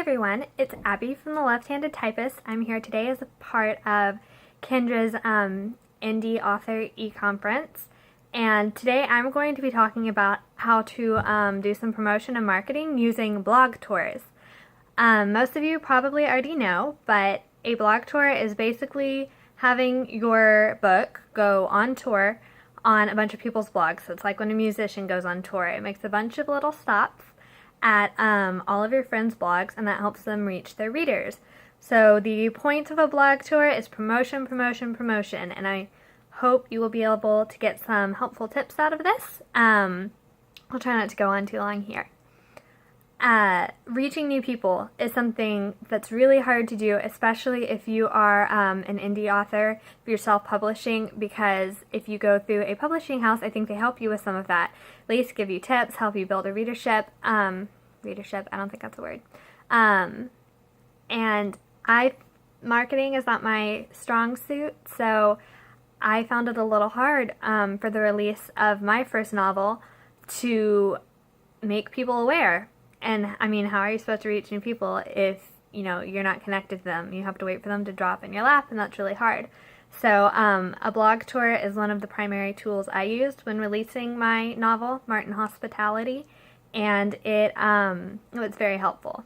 everyone, it's Abby from the Left-Handed Typist. I'm here today as a part of Kendra's Indie Author e-conference, and today I'm going to be talking about how to do some promotion and marketing using blog tours. Most of you probably already know, but a blog tour is basically having your book go on tour on a bunch of people's blogs. So it's like when a musician goes on tour. It makes a bunch of little stops at all of your friends' blogs, and that helps them reach their readers. So the point of a blog tour is promotion, promotion, promotion, and I hope you will be able to get some helpful tips out of this. I'll try not to go on too long here. Reaching new people is something that's really hard to do, especially if you are an indie author, if you're self-publishing, because if you go through a publishing house, I think they help you with some of that. At least give you tips, help you build a readership. Readership, I don't think that's a word. And marketing is not my strong suit, so I found it a little hard for the release of my first novel to make people aware. And I mean, how are you supposed to reach new people if, you know, you're not connected to them? You have to wait for them to drop in your lap, and that's really hard. So a blog tour is one of the primary tools I used when releasing my novel, Martin Hospitality, and it was very helpful.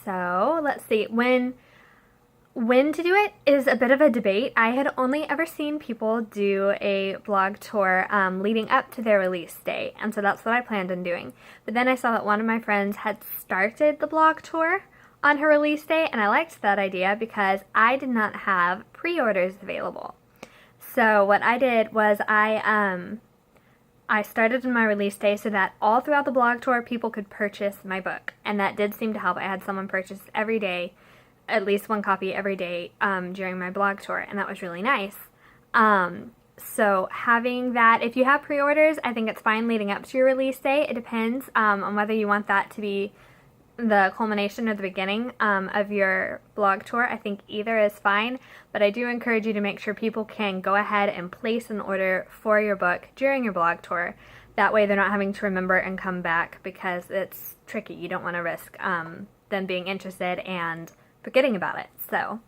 So let's see, when to do it is a bit of a debate. I had only ever seen people do a blog tour leading up to their release day, and so that's what I planned on doing. But then I saw that one of my friends had started the blog tour on her release day, and I liked that idea because I did not have pre-orders available. So what I did was I started on my release day so that all throughout the blog tour people could purchase my book, and that did seem to help. I had someone purchase every day, at least one copy every day during my blog tour, and that was really nice. So having that, if you have pre-orders, I think it's fine leading up to your release day. It depends on whether you want that to be the culmination or the beginning of your blog tour. I think either is fine, but I do encourage you to make sure people can go ahead and place an order for your book during your blog tour. That way they're not having to remember and come back, because it's tricky. You don't want to risk them being interested and forgetting about it. So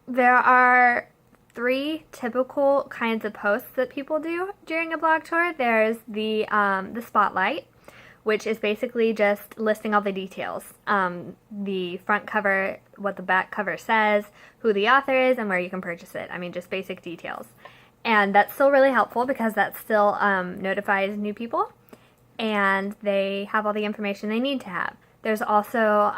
there are 3 typical kinds of posts that people do during a blog tour. There's the spotlight, which is basically just listing all the details. The front cover, what the back cover says, who the author is, and where you can purchase it. I mean, just basic details. And that's still really helpful because that still notifies new people, and they have all the information they need to have. There's also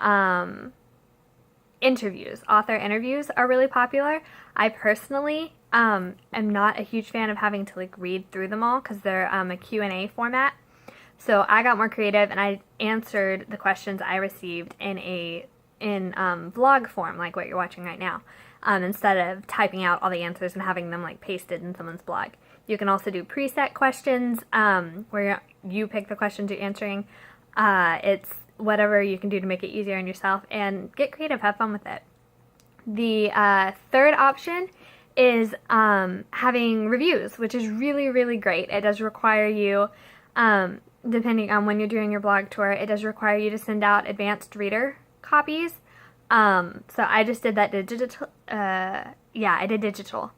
interviews. Author interviews are really popular. I personally am not a huge fan of having to read through them all because they're a Q&A format. So I got more creative and I answered the questions I received in vlog form, like what you're watching right now, instead of typing out all the answers and having them pasted in someone's blog. You can also do preset questions where you pick the questions you're answering. It's whatever you can do to make it easier on yourself, and get creative, have fun with it. The third option is having reviews, which is really, really great. It does require you, depending on when you're doing your blog tour, it does require you to send out advanced reader copies. So I just did that digital, I did digital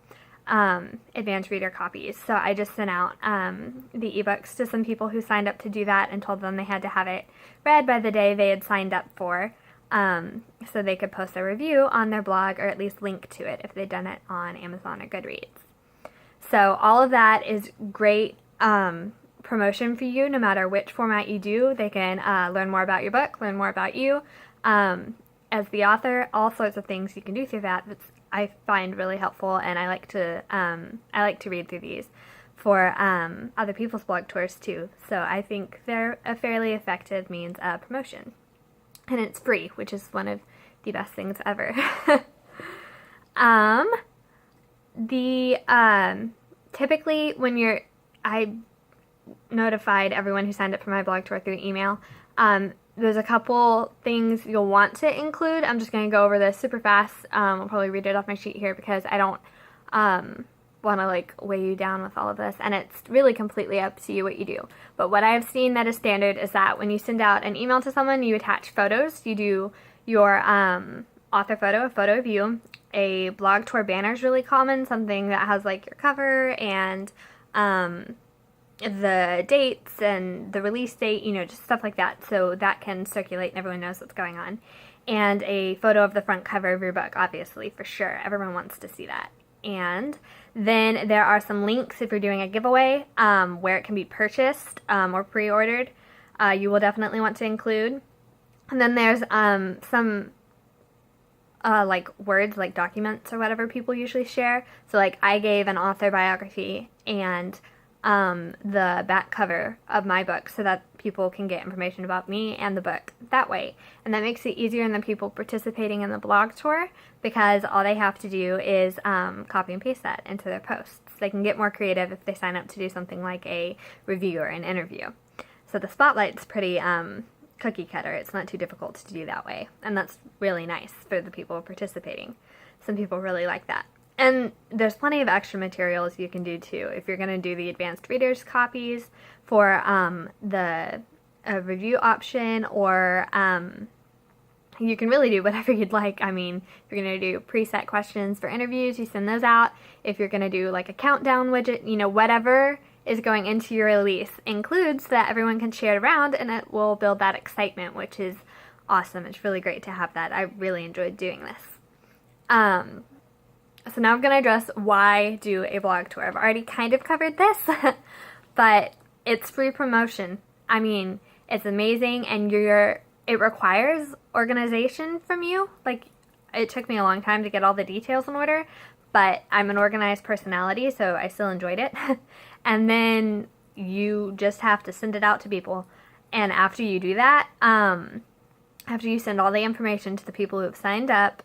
advanced reader copies. So I just sent out the ebooks to some people who signed up to do that and told them they had to have it read by the day they had signed up for, so they could post a review on their blog, or at least link to it if they'd done it on Amazon or Goodreads. So all of that is great promotion for you, no matter which format you do. They can learn more about your book, learn more about you as the author, all sorts of things you can do through that. I find really helpful, and I like to read through these for other people's blog tours too. So I think they're a fairly effective means of promotion, and it's free, which is one of the best things ever. Typically when I notified everyone who signed up for my blog tour through email. There's a couple things you'll want to include. I'm just going to go over this super fast. I'll probably read it off my sheet here because I don't want to like weigh you down with all of this, and it's really completely up to you what you do. But what I've seen that is standard is that when you send out an email to someone, you attach photos. You do your author photo, a photo of you. A blog tour banner is really common, something that has like your cover and the dates and the release date, just stuff like that, so that can circulate and everyone knows what's going on. And a photo of the front cover of your book, obviously, for sure. Everyone wants to see that. And then there are some links if you're doing a giveaway where it can be purchased or pre-ordered. You will definitely want to include. And then there's some like words, like documents or whatever people usually share. So like I gave an author biography and the back cover of my book so that people can get information about me and the book that way. And that makes it easier on the people participating in the blog tour because all they have to do is copy and paste that into their posts. They can get more creative if they sign up to do something like a review or an interview. So the spotlight's pretty cookie cutter. It's not too difficult to do that way. And that's really nice for the people participating. Some people really like that. And there's plenty of extra materials you can do too. If you're going to do the advanced readers copies for the review option, or you can really do whatever you'd like. I mean, if you're going to do preset questions for interviews, you send those out. If you're going to do like a countdown widget, whatever is going into your release includes that everyone can share it around, and it will build that excitement, which is awesome. It's really great to have that. I really enjoyed doing this. So now I'm going to address why do a blog tour. I've already kind of covered this, but it's free promotion. I mean, it's amazing, and it requires organization from you. Like, it took me a long time to get all the details in order, but I'm an organized personality, so I still enjoyed it. And then you just have to send it out to people. And after you do that, after you send all the information to the people who have signed up,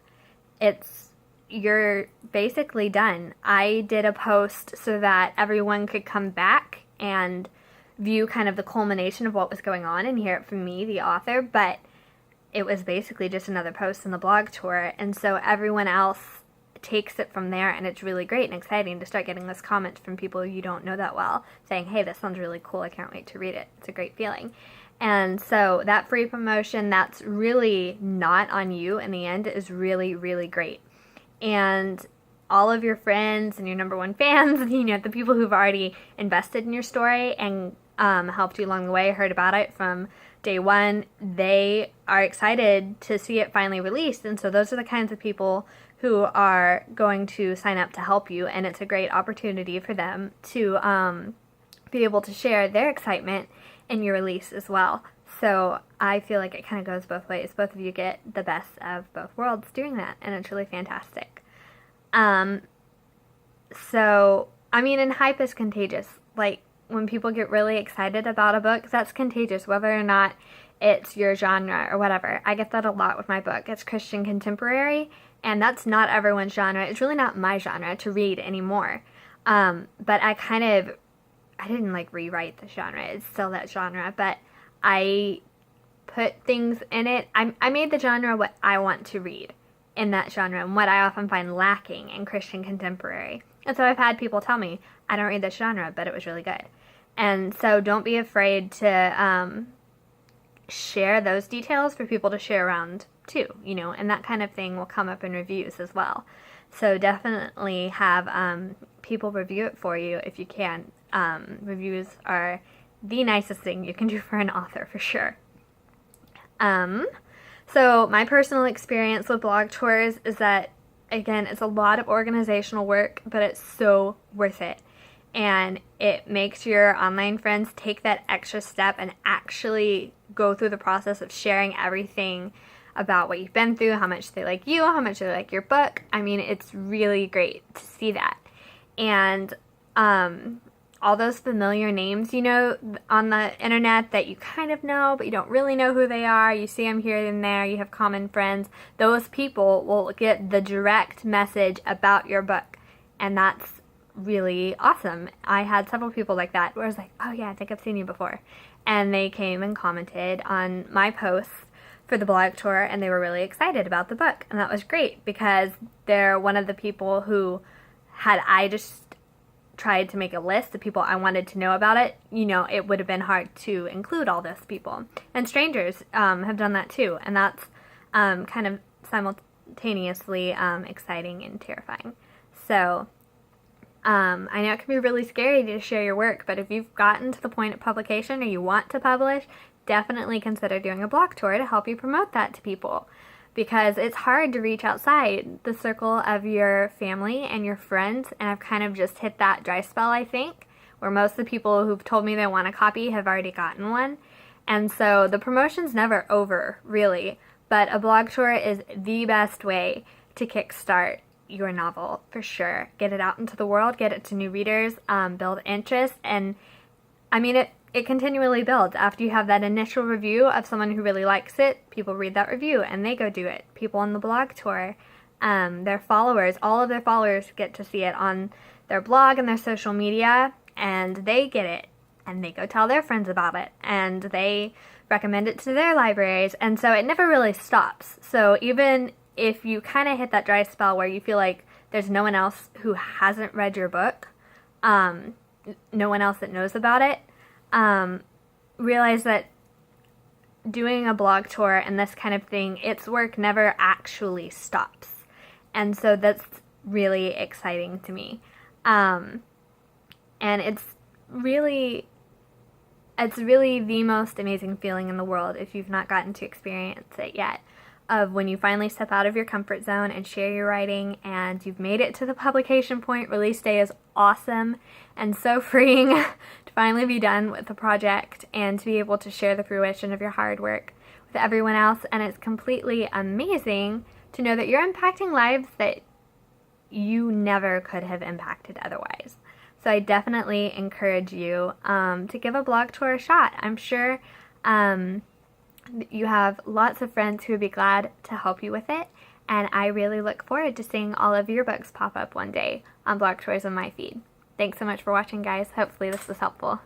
you're basically done. I did a post so that everyone could come back and view kind of the culmination of what was going on and hear it from me, the author, but it was basically just another post in the blog tour, and so everyone else takes it from there, and it's really great and exciting to start getting those comments from people you don't know that well, saying, hey, this sounds really cool, I can't wait to read it. It's a great feeling. And so that free promotion that's really not on you in the end is really, really great. And all of your friends and your number one fans, the people who've already invested in your story and helped you along the way, heard about it from day one, they are excited to see it finally released. And so those are the kinds of people who are going to sign up to help you, and it's a great opportunity for them to be able to share their excitement in your release as well. So I feel like it kind of goes both ways. Both of you get the best of both worlds doing that, and it's really fantastic. So, I mean, and hype is contagious. Like, when people get really excited about a book, that's contagious, whether or not it's your genre or whatever. I get that a lot with my book. It's Christian contemporary, and that's not everyone's genre. It's really not my genre to read anymore. But I didn't like rewrite the genre. It's still that genre, but I put things in it. I made the genre what I want to read in that genre, and what I often find lacking in Christian contemporary. And so I've had people tell me, I don't read this genre, but it was really good. And so don't be afraid to share those details for people to share around too, and that kind of thing will come up in reviews as well. So definitely have people review it for you if you can. Reviews are the nicest thing you can do for an author, for sure. So my personal experience with blog tours is that, again, it's a lot of organizational work, but it's so worth it. And it makes your online friends take that extra step and actually go through the process of sharing everything about what you've been through, how much they like you, how much they like your book. I mean, it's really great to see that. And all those familiar names, on the internet that you kind of know, but you don't really know who they are. You see them here and there. You have common friends. Those people will get the direct message about your book. And that's really awesome. I had several people like that where I was like, oh yeah, I think I've seen you before. And they came and commented on my posts for the blog tour, and they were really excited about the book. And that was great because they're one of the people who, had I just tried to make a list of people I wanted to know about it, you know, it would have been hard to include all those people. And strangers have done that too, and that's kind of simultaneously exciting and terrifying. So I know it can be really scary to share your work, but if you've gotten to the point of publication or you want to publish, definitely consider doing a blog tour to help you promote that to people. Because it's hard to reach outside the circle of your family and your friends, and I've kind of just hit that dry spell, I think, where most of the people who've told me they want a copy have already gotten one. And so the promotion's never over, really, but a blog tour is the best way to kickstart your novel, for sure. Get it out into the world, get it to new readers, build interest, and I mean, it continually builds. After you have that initial review of someone who really likes it, people read that review and they go do it. People on the blog tour, their followers, all of their followers get to see it on their blog and their social media, and they get it and they go tell their friends about it and they recommend it to their libraries, and so it never really stops. So even if you kind of hit that dry spell where you feel like there's no one else who hasn't read your book, no one else that knows about it, realize that doing a blog tour and this kind of thing, its work never actually stops. And so that's really exciting to me. And it's really the most amazing feeling in the world, if you've not gotten to experience it yet, of when you finally step out of your comfort zone and share your writing and you've made it to the publication point. Release day is awesome and so freeing to finally be done with the project and to be able to share the fruition of your hard work with everyone else. And it's completely amazing to know that you're impacting lives that you never could have impacted otherwise. So I definitely encourage you to give a blog tour a shot. I'm sure you have lots of friends who would be glad to help you with it, and I really look forward to seeing all of your books pop up one day on blog tours on my feed. Thanks so much for watching, guys. Hopefully this was helpful.